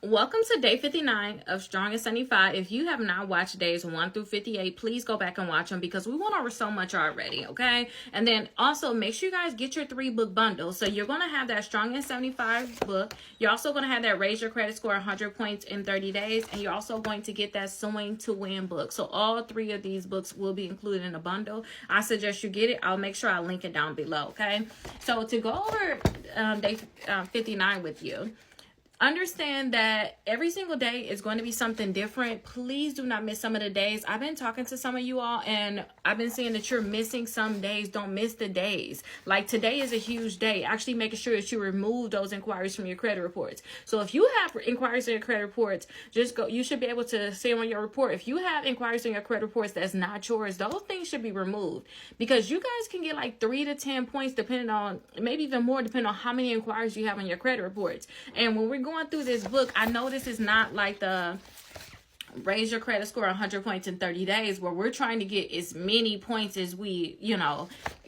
Welcome to day 59 of Strong and 75. If you have not watched days 1 through 58, please go back and watch them because we went over so much already, okay? And then also make sure you guys get your 3-book bundle. So you're going to have that Strong and 75 book. You're also going to have that Raise Your Credit Score 100 points in 30 days. And you're also going to get that Sewing to Win book. So all 3 of these books will be included in a bundle. I suggest you get it. I'll make sure I link it down below, okay? So to go over day 59 with you, understand that every single day is going to be something different. Please do not miss some of the days. I've been talking to some of you all and I've been seeing that you're missing some days. Don't miss the days. Like today is a huge day. Actually making sure that you remove those inquiries from your credit reports. So if you have inquiries in your credit reports, just go. You should be able to see them on your report. If you have inquiries in your credit reports that's not yours, those things should be removed because you guys can get like 3 to 10 points depending on, maybe even more depending on how many inquiries you have on your credit reports. And when we're going through this book, I know this is not like the Raise Your Credit Score 100 points in 30 days where we're trying to get as many points as we,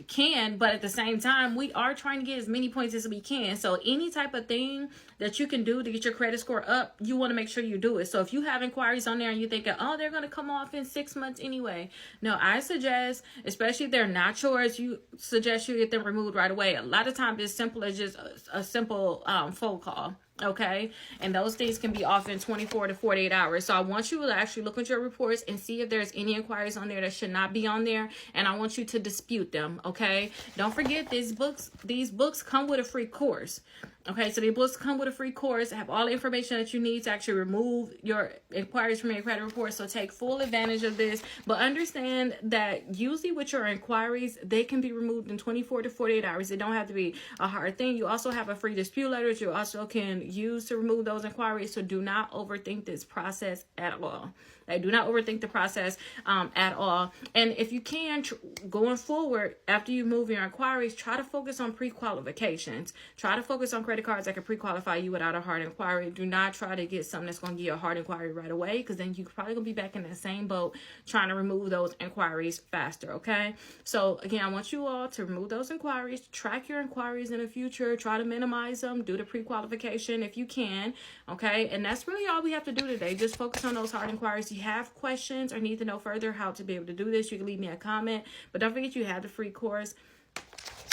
can, but at the same time, we are trying to get as many points as we can. So any type of thing that you can do to get your credit score up, you want to make sure you do it. So if you have inquiries on there and you're thinking, oh, they're going to come off in 6 months anyway. No, I suggest, especially if they're not yours, you suggest you get them removed right away. A lot of times it's simple as just a simple phone call. Okay, and those things can be off in 24 to 48 hours. So I want you to actually look at your reports and see if there's any inquiries on there that should not be on there, and I want you to dispute them. Okay, don't forget these books come with a free course. Okay, so the books come with a free course, have all the information that you need to actually remove your inquiries from your credit report. So take full advantage of this, but understand that usually with your inquiries, they can be removed in 24 to 48 hours. It don't have to be a hard thing. You also have a free dispute letter that you also can use to remove those inquiries. So do not overthink this process at all. Do not overthink the process at all. And if you can, going forward, after you move your inquiries, try to focus on pre-qualifications. Try to focus on credit cards that can pre-qualify you without a hard inquiry. Do not try to get something that's going to give you a hard inquiry right away, because then you're probably going to be back in that same boat trying to remove those inquiries faster, okay? So, again, I want you all to remove those inquiries. Track your inquiries in the future. Try to minimize them. Do the pre-qualification if you can, okay? And that's really all we have to do today. Just focus on those hard inquiries. If you have questions or need to know further how to be able to do this, you can leave me a comment. But don't forget, you have the free course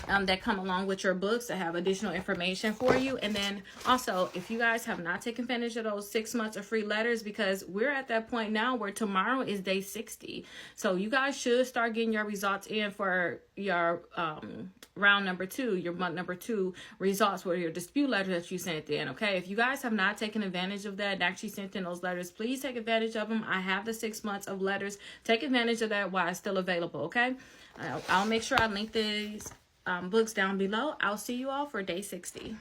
that come along with your books that have additional information for you. And then also, if you guys have not taken advantage of those 6 months of free letters, because we're at that point now where tomorrow is day 60. So you guys should start getting your results in for your round number 2, your month number 2 results, for your dispute letter that you sent in. Okay, if you guys have not taken advantage of that and actually sent in those letters, please take advantage of them. I have the 6 months of letters. Take advantage of that while it's still available. Okay, I'll make sure I link these books down below. I'll see you all for day 60.